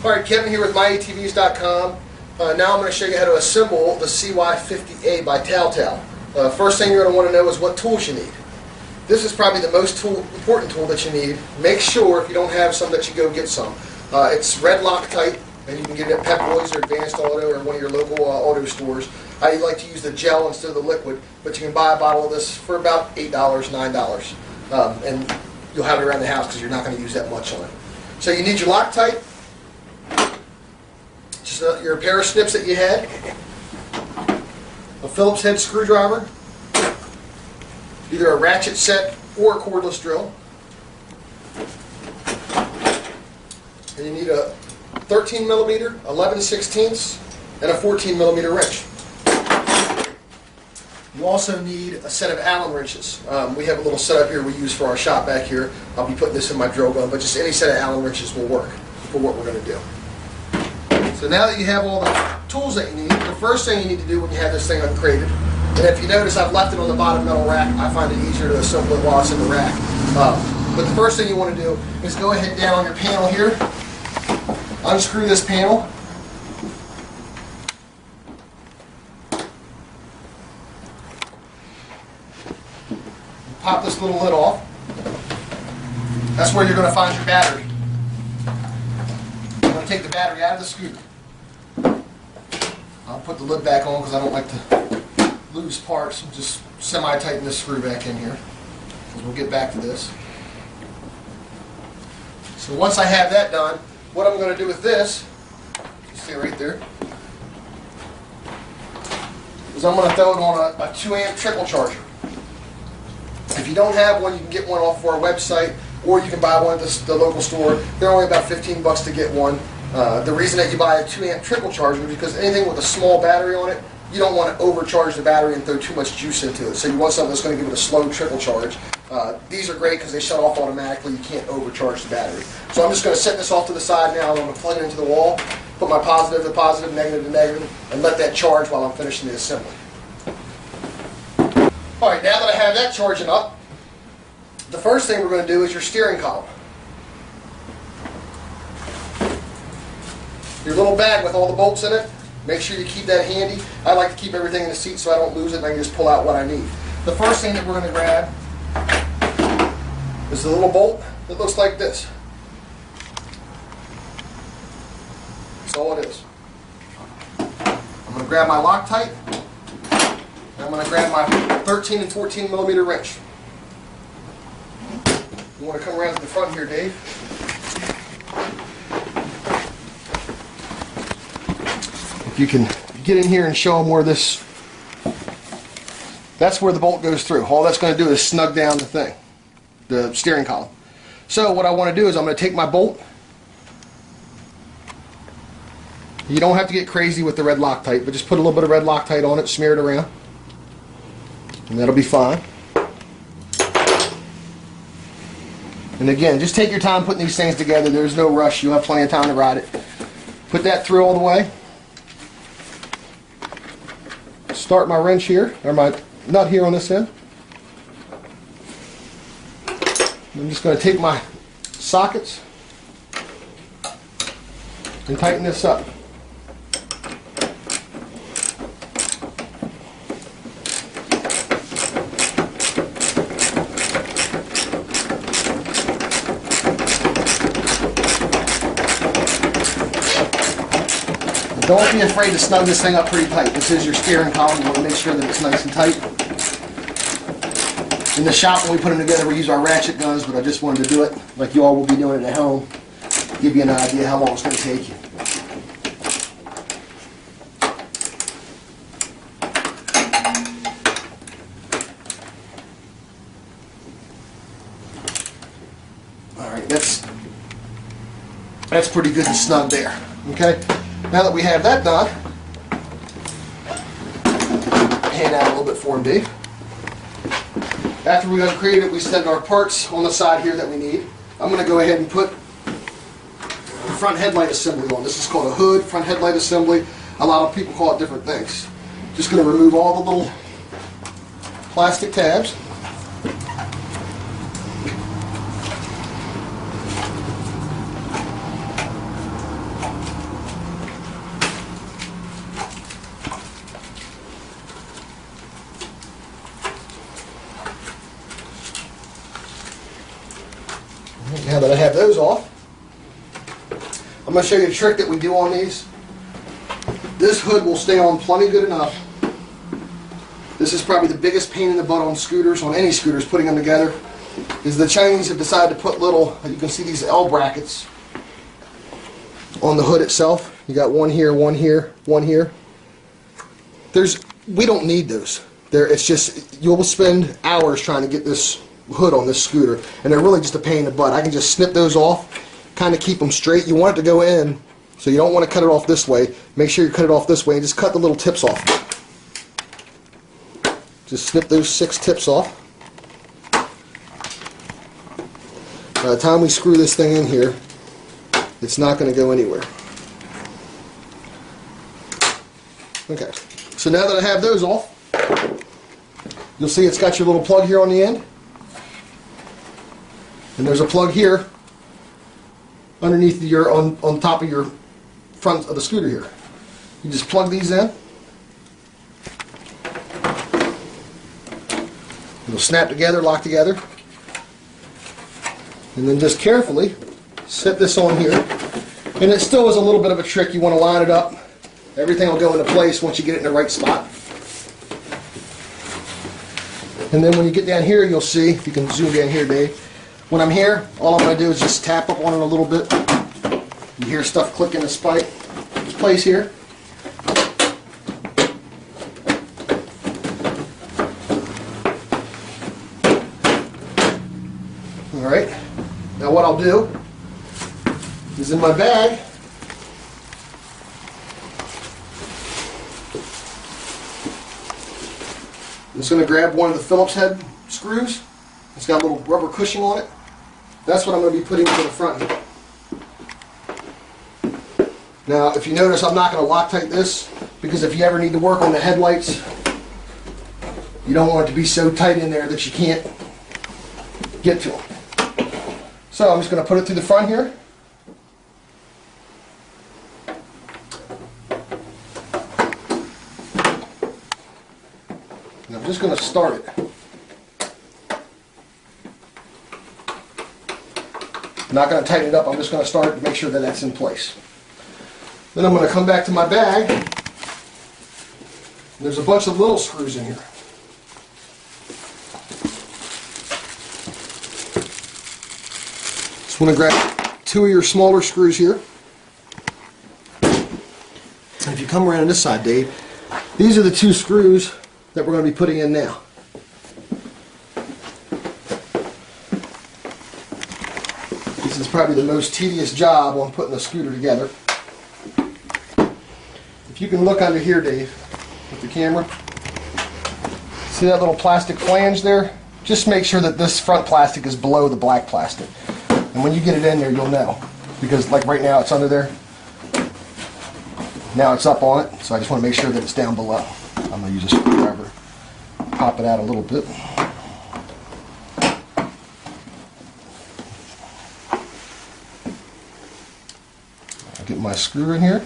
Alright, Kevin here with myatvs.com. Now I'm going to show you how to assemble the CY50A by TaoTao. First thing you're going to want to know is what tools you need. This is probably the most important tool that you need. Make sure if you don't have some that you go get some. It's red Loctite, and you can get it at Pep Boys or Advanced Auto or one of your local auto stores. I like to use the gel instead of the liquid, but you can buy a bottle of this for about $8, $9. And you'll have it around the house because you're not going to use that much on it. So you need your Loctite, just your pair of snips that you had, a Phillips head screwdriver, either a ratchet set or a cordless drill, and you need a 13mm, 11/16, and a 14mm wrench. You also need a set of Allen wrenches. We have a little setup here we use for our shop back here. I'll be putting this in my drill gun, but just any set of Allen wrenches will work for what we're going to do. So now that you have all the tools that you need, the first thing you need to do when you have this thing uncrated, and if you notice I've left it on the bottom metal rack, I find it easier to assemble it while it's in the rack. But the first thing you want to do is go ahead down on your panel here, unscrew this panel, pop this little lid off. That's where you're going to find your battery. I'm going to take the battery out of the scooter. I'll put the lid back on because I don't like to lose parts. I'll just semi-tighten this screw back in here because we'll get back to this. So once I have that done, what I'm going to do with this, you see right there, is I'm going to throw it on a 2-amp trickle charger. If you don't have one, you can get one off of our website, or you can buy one at the local store. They're only about $15 to get one. The reason that you buy a 2-amp trickle charger is because anything with a small battery on it, you don't want to overcharge the battery and throw too much juice into it. So you want something that's going to give it a slow trickle charge. These are great because they shut off automatically. You can't overcharge the battery. So I'm just going to set this off to the side now. I'm going to plug it into the wall, put my positive to positive, negative to negative, and let that charge while I'm finishing the assembly. Alright, now that I have that charging up, the first thing we're going to do is your steering column. Your little bag with all the bolts in it, make sure you keep that handy. I like to keep everything in the seat so I don't lose it and I can just pull out what I need. The first thing that we're going to grab is the little bolt that looks like this. That's all it is. I'm going to grab my Loctite. I'm going to grab my 13 and 14mm wrench. You want to come around to the front here, Dave. If you can get in here and show them where this, that's where the bolt goes through. All that's going to do is snug down the thing, the steering column. So what I want to do is I'm going to take my bolt. You don't have to get crazy with the red Loctite, but just put a little bit of red Loctite on it, smear it around. And that'll be fine. And again, just take your time putting these things together. There's no rush. You'll have plenty of time to ride it. Put that through all the way. Start my wrench here, or my nut here on this end. I'm just going to take my sockets and tighten this up. Don't be afraid to snug this thing up pretty tight. This is your steering column. You want to make sure that it's nice and tight. In the shop when we put them together we use our ratchet guns, but I just wanted to do it like you all will be doing it at home. Give you an idea how long it's going to take you. Alright, that's pretty good and snug there. Okay? Now that we have that done, hand out a little bit for him, Dave. After we uncreate it, we set our parts on the side here that we need. I'm going to go ahead and put the front headlight assembly on. This is called a hood, front headlight assembly. A lot of people call it different things. Just going to remove all the little plastic tabs. those off. I'm going to show you a trick that we do on these. This hood will stay on plenty good enough. This is probably the biggest pain in the butt on scooters, on any scooters, putting them together, is the Chinese have decided to put little, you can see these L brackets on the hood itself. You got one here, one here, one here. We don't need those. It's just, you'll spend hours trying to get this hood on this scooter, and they're really just a pain in the butt. I can just snip those off, kind of keep them straight. You want it to go in, so you don't want to cut it off this way. Make sure you cut it off this way and just cut the little tips off. Just snip those 6 tips off. By the time we screw this thing in here, it's not going to go anywhere. Okay, so now that I have those off, you'll see it's got your little plug here on the end. And there's a plug here underneath on top of your front of the scooter here. You just plug these in. It'll snap together, lock together. And then just carefully set this on here. And it still is a little bit of a trick. You want to line it up. Everything will go into place once you get it in the right spot. And then when you get down here, you'll see, if you can zoom down here, Dave. When I'm here, all I'm going to do is just tap up on it a little bit. You hear stuff click in the place here. Alright, now what I'll do is in my bag, I'm just going to grab one of the Phillips head screws. It's got a little rubber cushion on it. That's what I'm going to be putting to the front here. Now, if you notice, I'm not going to Loctite this, because if you ever need to work on the headlights, you don't want it to be so tight in there that you can't get to them. So I'm just going to put it through the front here. And I'm just going to start it. I'm not going to tighten it up, I'm just going to start it to make sure that that's in place. Then I'm going to come back to my bag. There's a bunch of little screws in here. Just want to grab 2 of your smaller screws here. And if you come around on this side, Dave, these are the 2 screws that we're going to be putting in now. This is probably the most tedious job on putting a scooter together. If you can look under here, Dave, with the camera, see that little plastic flange there? Just make sure that this front plastic is below the black plastic. And when you get it in there, you'll know. Because like right now it's under there. Now it's up on it, so I just want to make sure that it's down below. I'm going to use a screwdriver, pop it out a little bit. I'll get my screw in here.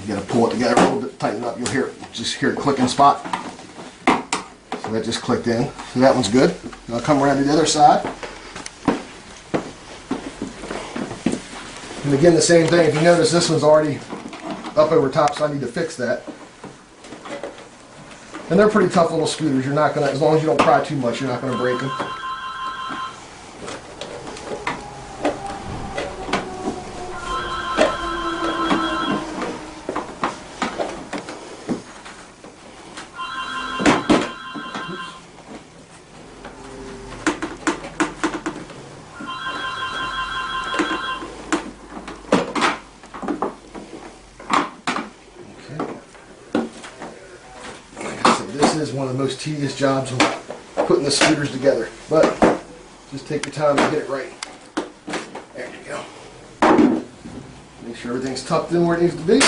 You gotta pull it together a little bit, tighten it up. You'll just hear it clicking spot. So that just clicked in. So that one's good. Now I'll come around to the other side. And again, the same thing. If you notice, this one's already up over top, so I need to fix that. And they're pretty tough little scooters. You're not gonna, as long as you don't pry too much, you're not gonna break them. This is one of the most tedious jobs of putting the scooters together, but just take your time to get it right. There you go. Make sure everything's tucked in where it needs to be.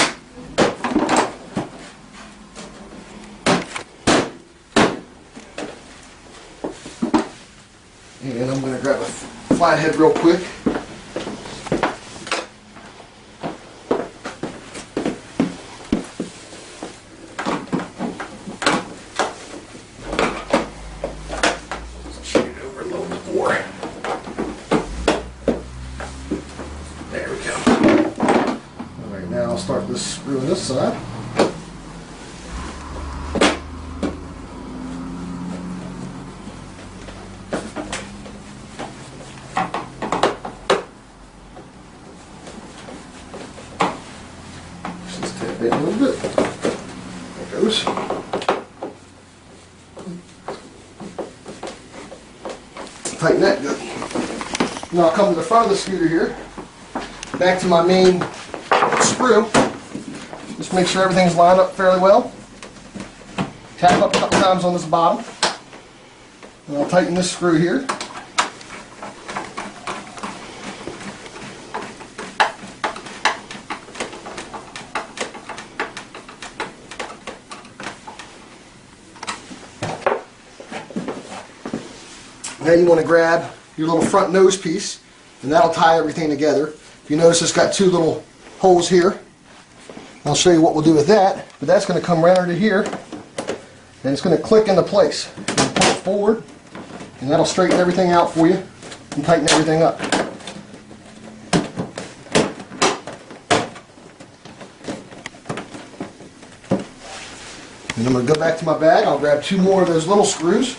And I'm going to grab head real quick. Shoot it over a little bit more. There we go. All right, now I'll start this screw on this side. A little bit. There it goes. Tighten that good. Now I'll come to the front of the scooter here. Back to my main screw. Just make sure everything's lined up fairly well. Tap up a couple times on this bottom. And I'll tighten this screw here. Now you want to grab your little front nose piece, and that'll tie everything together. If you notice, it's got two little holes here. I'll show you what we'll do with that, but that's going to come right under here, and it's going to click into place. You pull it forward, and that'll straighten everything out for you and tighten everything up. And I'm going to go back to my bag. I'll grab two more of those little screws.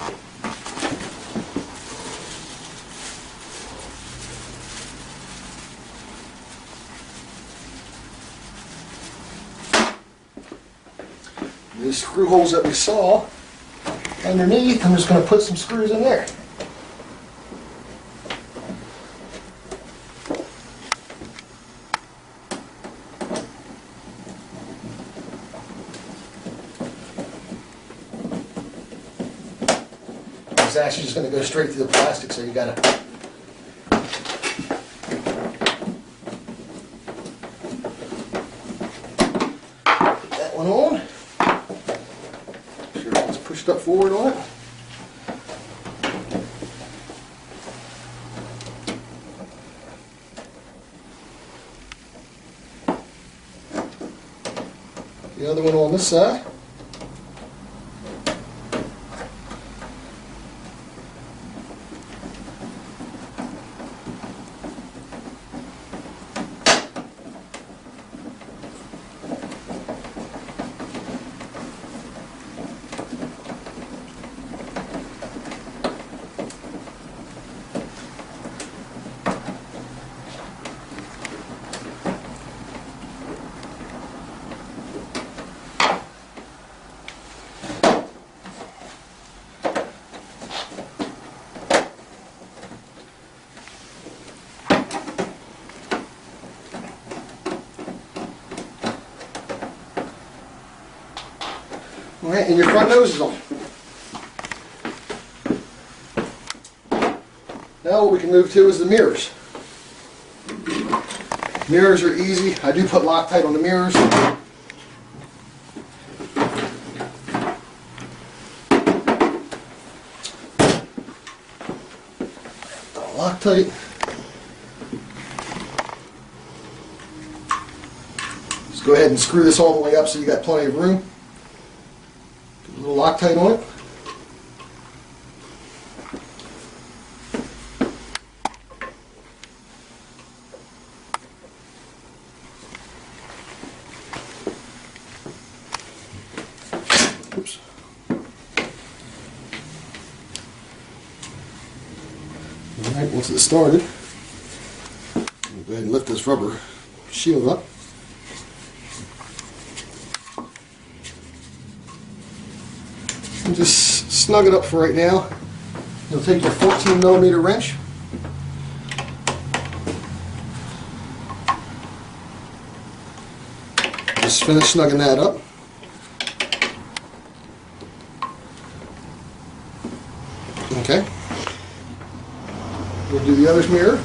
The screw holes that we saw underneath, I'm just going to put some screws in there. It's actually just going to go straight through the plastic, so you got to put that one on. Pushed up forward on it. The other one on this side. Alright, and your front nose is on. Now what we can move to is the mirrors. Mirrors are easy. I do put Loctite on the mirrors. Loctite. Just go ahead and screw this all the way up so you got plenty of room. Put a little Loctite on it. Oops. Alright, once it's started, we'll go ahead and lift this rubber shield up. And just snug it up for right now. You'll take your 14mm wrench. Just finish snugging that up. Okay. We'll do the other mirror.